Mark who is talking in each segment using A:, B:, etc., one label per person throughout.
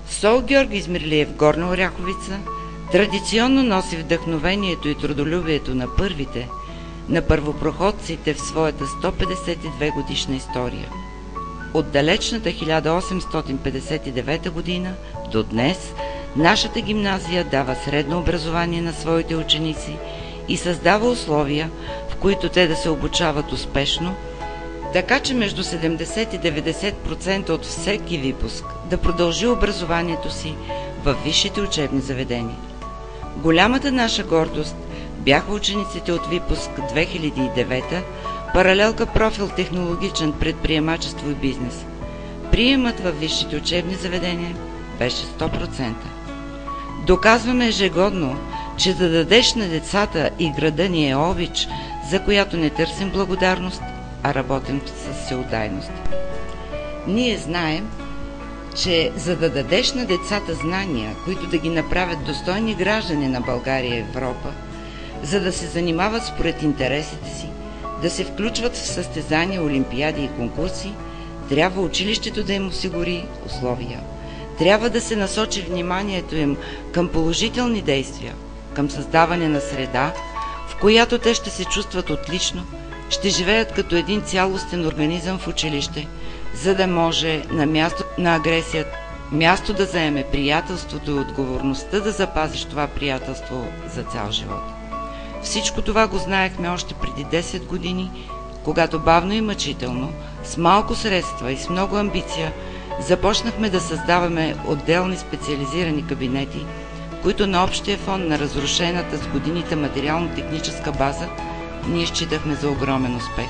A: СОУ Георги Измирлиев в Горна Оряховица традиционно носи вдъхновението и трудолюбието на първите, на първопроходците в своята 152 годишна история. От далечната 1859 година до днес нашата гимназия дава средно образование на своите ученици и създава условия, в които те да се обучават успешно, така че между 70 и 90% от всеки випуск да продължи образованието си във висшите учебни заведения. Голямата наша гордост бяха учениците от випуск 2009, паралелка профил технологичен предприемачество и бизнес. Приемът във висшите учебни заведения беше 100%. Доказваме ежегодно, че да дадеш на децата и града ни е обич, за която не търсим благодарност, а работим с всеотдайност. Ние знаем, че за да дадеш на децата знания, които да ги направят достойни граждани на България и Европа, за да се занимават според интересите си, да се включват в състезания, олимпиади и конкурси, трябва училището да им осигури условия. Трябва да се насочи вниманието им към положителни действия, към създаване на среда, в която те ще се чувстват отлично, ще живеят като един цялостен организъм в училище, за да може на място на агресията, място да заеме приятелството и отговорността да запазиш това приятелство за цял живот. Всичко това го знаехме още преди 10 години, когато бавно и мъчително, с малко средства и с много амбиция, започнахме да създаваме отделни специализирани кабинети, които на общия фон на разрушената с годините материално-техническа база ние считахме за огромен успех.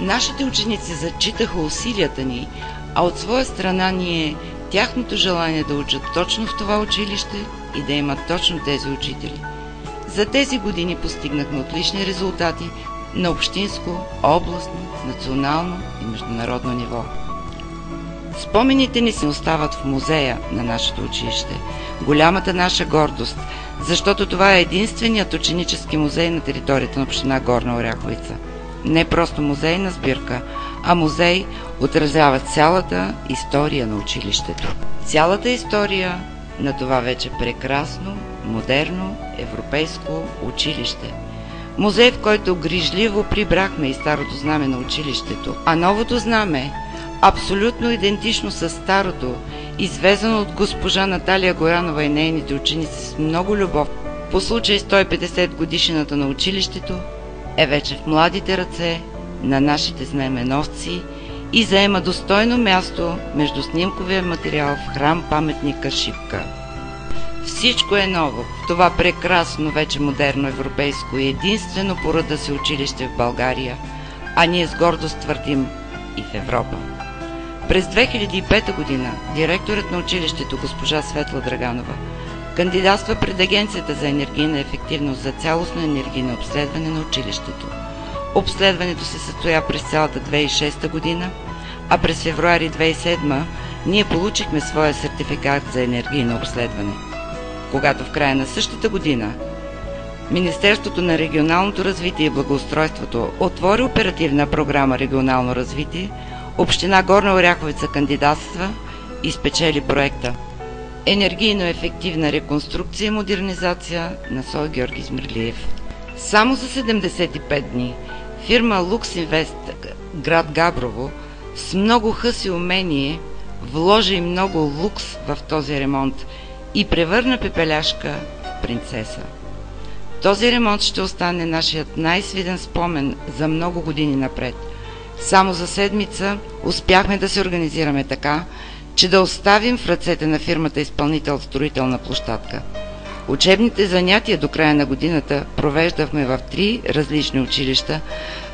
A: Нашите ученици зачитаха усилията ни, а от своя страна ние тяхното желание да учат точно в това училище и да имат точно тези учители. За тези години постигнахме отлични резултати на общинско, областно, национално и международно ниво. Спомените ни се остават в музея на нашето училище, голямата наша гордост, защото това е единственият ученически музей на територията на община Горна Оряховица. Не просто музейна сбирка, а музей отразява цялата история на училището. Цялата история на това вече прекрасно, модерно, европейско училище. Музей, в който грижливо прибрахме и старото знаме на училището, а новото знаме, абсолютно идентично с старото, извезено от госпожа Наталия Горанова и нейните ученици с много любов, по случай 150 годишнината на училището, е вече в младите ръце на нашите знаменосци и заема достойно място между снимковия материал в храм-паметника Шипка. Всичко е ново в това прекрасно, вече модерно европейско и единствено по рода си училище в България, а ние с гордост твърдим и в Европа. През 2005 година директорът на училището госпожа Светла Драганова кандидатства пред Агенцията за енергийна ефективност за цялостно енергийно обследване на училището. Обследването се състоя през цялата 2006 година, а през февруари 2007 ние получихме своя сертификат за енергийно обследване. Когато в края на същата година Министерството на регионалното развитие и благоустройството отвори оперативна програма регионално развитие, община Горна Оряховица кандидатства и спечели проекта енергийно ефективна реконструкция и модернизация на СОУ Георги Измирлиев. Само за 75 дни фирма Лукс Инвест, град Габрово, с много хъс и умение вложи много лукс в този ремонт и превърна Пепеляшка в принцеса. Този ремонт ще остане нашият най-свиден спомен за много години напред. Само за седмица успяхме да се организираме така, че да оставим в ръцете на фирмата изпълнител строителна площадка. Учебните занятия до края на годината провеждахме в 3 различни училища,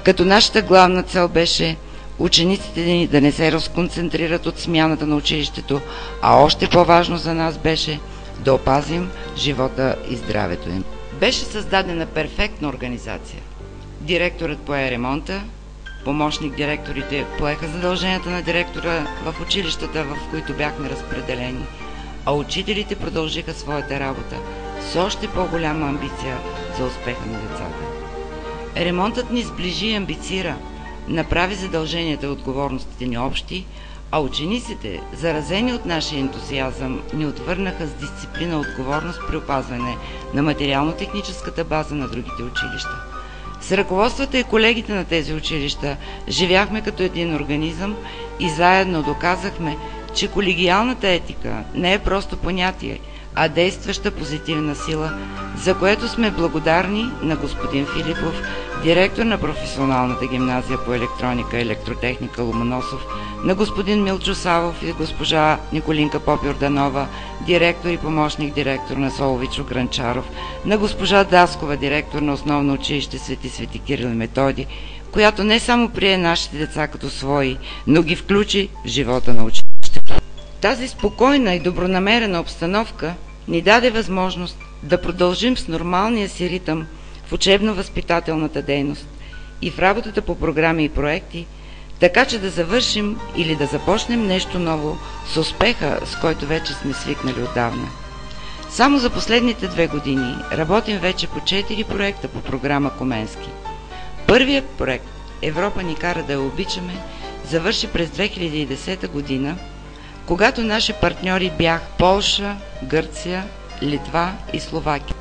A: като нашата главна цел беше учениците ни да не се разконцентрират от смяната на училището, а още по-важно за нас беше да опазим живота и здравето им. Беше създадена перфектна организация. Директорът пое ремонта, помощник директорите поеха задълженията на директора в училищата, в които бяхме разпределени, а учителите продължиха своята работа с още по-голяма амбиция за успеха на децата. Ремонтът ни сближи и амбицира, направи задълженията и отговорностите ни общи, а учениците, заразени от нашия ентусиазъм, ни отвърнаха с дисциплина и отговорност при опазване на материално-техническата база на другите училища. С ръководствата и колегите на тези училища живяхме като един организъм и заедно доказахме, че колегиалната етика не е просто понятие, а действаща позитивна сила, за което сме благодарни на господин Филипов, директор на професионалната гимназия по електроника и електротехника Ломоносов, на господин Милчо Савов и госпожа Николинка Попюрданова, директор и помощник директор на Соловичо Гранчаров, на госпожа Даскова, директор на основно училище Свети Кирил и Методи, която не само прие нашите деца като свои, но ги включи в живота на училището. Тази спокойна и добронамерена обстановка ни даде възможност да продължим с нормалния си ритъм в учебно-възпитателната дейност и в работата по програми и проекти, така че да завършим или да започнем нещо ново с успеха, с който вече сме свикнали отдавна. Само за последните 2 години работим вече по 4 проекта по програма Коменски. Първият проект "Европа ни кара да я обичаме" завърши през 2010 година, когато наши партньори бях Полша, Гърция, Литва и Словакия.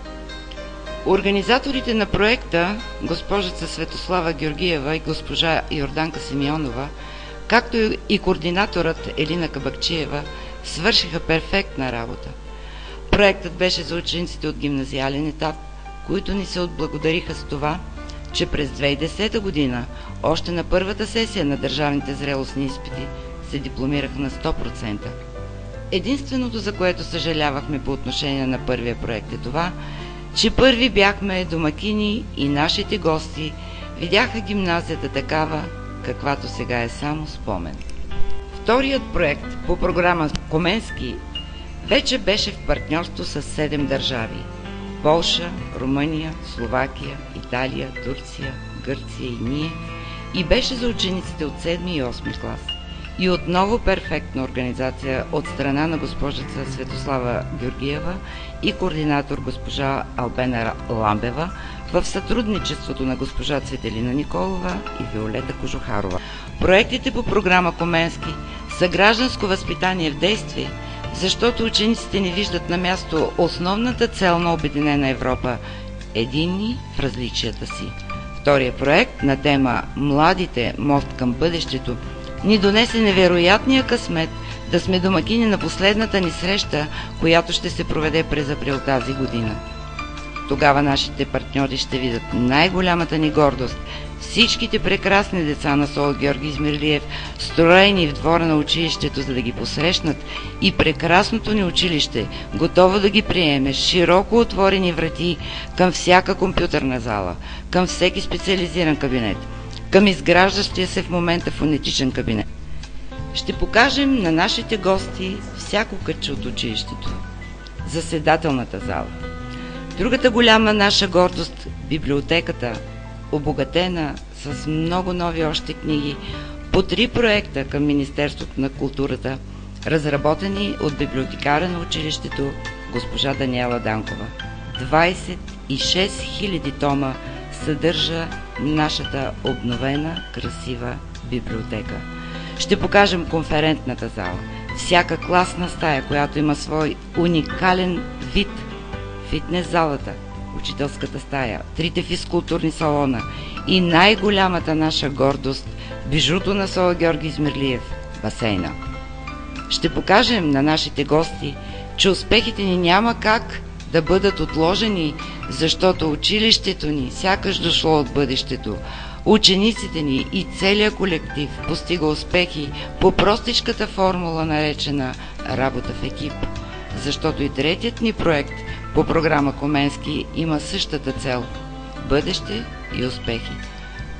A: Организаторите на проекта, госпожица Светослава Георгиева и госпожа Йорданка Симеонова, както и координаторът Елина Кабакчиева, свършиха перфектна работа. Проектът беше за учениците от гимназиален етап, които ни се отблагодариха с това, че през 2010 година, още на първата сесия на държавните зрелостни изпити, се дипломираха на 100%. Единственото, за което съжалявахме по отношение на първия проект, е това, че първи бяхме домакини и нашите гости видяха гимназията такава, каквато сега е само спомен. Вторият проект по програма Коменски вече беше в партньорство с 7 държави – Полша, Румъния, Словакия, Италия, Турция, Гърция и ние, и беше за учениците от 7 и 8 клас. И отново перфектна организация от страна на госпожица Светослава Георгиева и координатор госпожа Албена Ламбева в сътрудничеството на госпожа Цветелина Николова и Виолета Кожухарова. Проектите по програма Коменски са гражданско възпитание в действие, защото учениците ни виждат на място основната цел на Обединена Европа – единни в различията си. Втория проект на тема "Младите – мост към бъдещето" ни донесе невероятния късмет да сме домакини на последната ни среща, която ще се проведе през април тази година. Тогава нашите партньори ще видят най-голямата ни гордост – всичките прекрасни деца на СОУ Георги Измирлиев, строени в двора на училището, за да ги посрещнат, и прекрасното ни училище, готово да ги приеме с широко отворени врати към всяка компютърна зала, към всеки специализиран кабинет, към изграждащия се в момента фонетичен кабинет. Ще покажем на нашите гости всяко кътче от училището, заседателната зала. Другата голяма наша гордост – библиотеката, обогатена с много нови още книги, по 3 проекта към Министерството на културата, разработени от библиотекаря на училището госпожа Даниела Данкова. 26 000 тома съдържа нашата обновена, красива библиотека. Ще покажем конферентната зала, всяка класна стая, която има свой уникален вид, фитнес залата, учителската стая, 3 физкултурни салона и най-голямата наша гордост – бижуто на СОУ Георги Измирлиев – басейна. Ще покажем на нашите гости, че успехите ни няма как да бъдат отложени, защото училището ни сякаш дошло от бъдещето. Учениците ни и целият колектив постига успехи по простичката формула, наречена работа в екип. Защото и третият ни проект по програма Коменски има същата цел – бъдеще и успехи.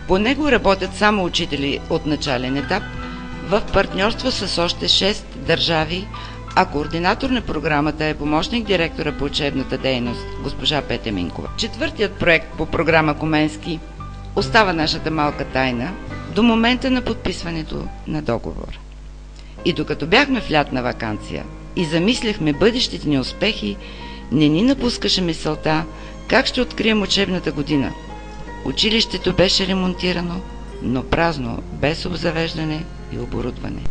A: По него работят само учители от начален етап в партньорство с още 6 държави, а координатор на програмата е помощник директора по учебната дейност госпожа Петя Минкова. Четвъртият проект по програма Коменски остава нашата малка тайна до момента на подписването на договор. И докато бяхме в лятна ваканция и замисляхме бъдещите ни успехи, не ни напускаше мисълта как ще открием учебната година. Училището беше ремонтирано, но празно, без обзавеждане и оборудване.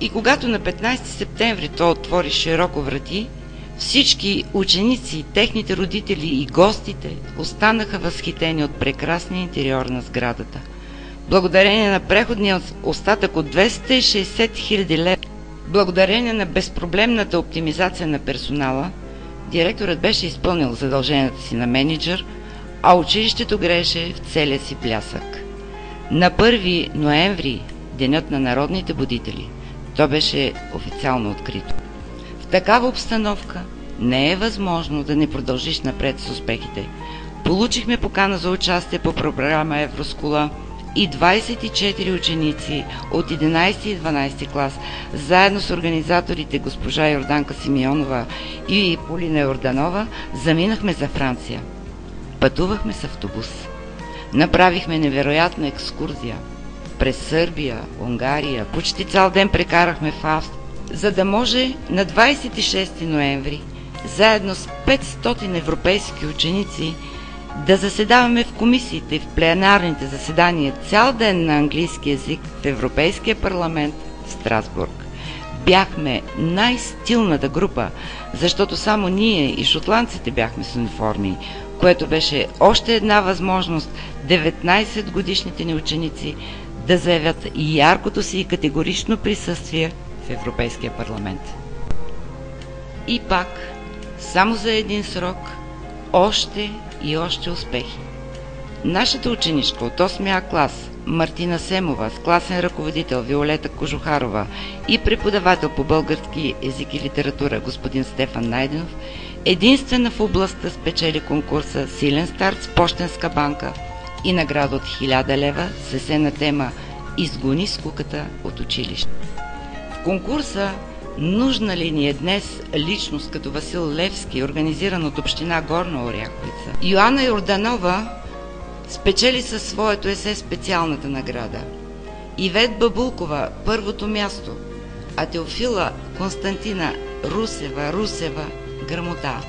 A: И когато на 15 септември той отвори широко врати, всички ученици, техните родители и гостите останаха възхитени от прекрасния интериор на сградата. Благодарение на преходния остатък от 260 000 лева, благодарение на безпроблемната оптимизация на персонала, директорът беше изпълнил задълженията си на менеджер, а училището грееше в целия си блясък. На 1 ноември, денят на народните будители, то беше официално открито. В такава обстановка не е възможно да не продължиш напред с успехите. Получихме покана за участие по програма Евроскула и 24 ученици от 11 и 12 клас, заедно с организаторите госпожа Йорданка Симеонова и Полина Йорданова, заминахме за Франция. Пътувахме с автобус. Направихме невероятна екскурзия през Сърбия, Унгария, почти цял ден прекарахме в Австрия, за да може на 26 ноември, заедно с 500 европейски ученици, да заседаваме в комисиите и в пленарните заседания цял ден на английски език в Европейския парламент в Страсбург. Бяхме най-стилната група, защото само ние и шотландците бяхме с униформи, което беше още една възможност 19-годишните ни ученици да заявят яркото си и категорично присъствие в Европейския парламент. И пак, само за един срок, още и още успехи. Нашата ученичка от 8-я клас, Мартина Семова, с класен ръководител Виолета Кожухарова и преподавател по български език и литература господин Стефан Найденов, единствена в областта спечели конкурса "Силен старт с пощенска банка" и награда от 1000 лева с есенна тема "Изгони скуката от училище". В конкурса "Нужна ли ни е днес личност като Васил Левски", организиран от община Горна Оряховица, Йоанна Йорданова спечели със своето есе специалната награда. Ивет Бабулкова – първото място, а Теофила Константина Русева грамота.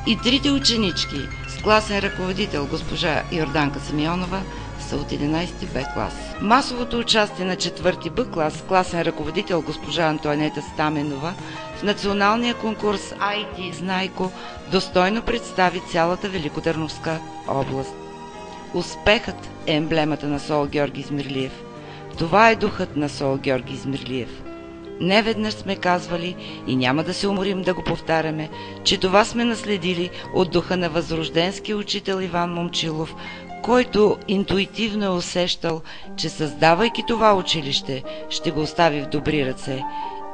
A: И трите ученички с класен ръководител госпожа Йорданка Симеонова са от 11 Б клас. Масовото участие на 4 Б клас с класен ръководител госпожа Антоанета Стаменова в националния конкурс IT Знайко достойно представи цялата Великотърновска област. Успехът е емблемата на СОУ Георги Измирлиев. Това е духът на СОУ Георги Измирлиев. Неведнъж сме казвали и няма да се уморим да го повтаряме, че това сме наследили от духа на възрожденския учител Иван Момчилов, който интуитивно е усещал, че създавайки това училище, ще го остави в добри ръце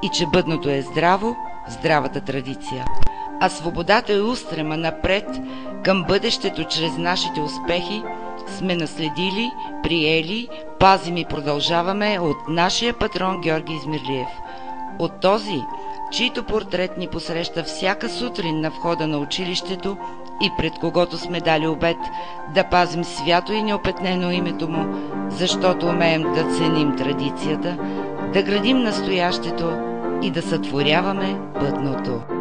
A: и че бъдното е здраво, здравата традиция. А свободата е устрема напред към бъдещето чрез нашите успехи сме наследили, приели, пазим и продължаваме от нашия патрон Георги Измирлиев. От този, чийто портрет ни посреща всяка сутрин на входа на училището и пред когото сме дали обет да пазим свято и неопетнено името му, защото умеем да ценим традицията, да градим настоящето и да сътворяваме бъдното.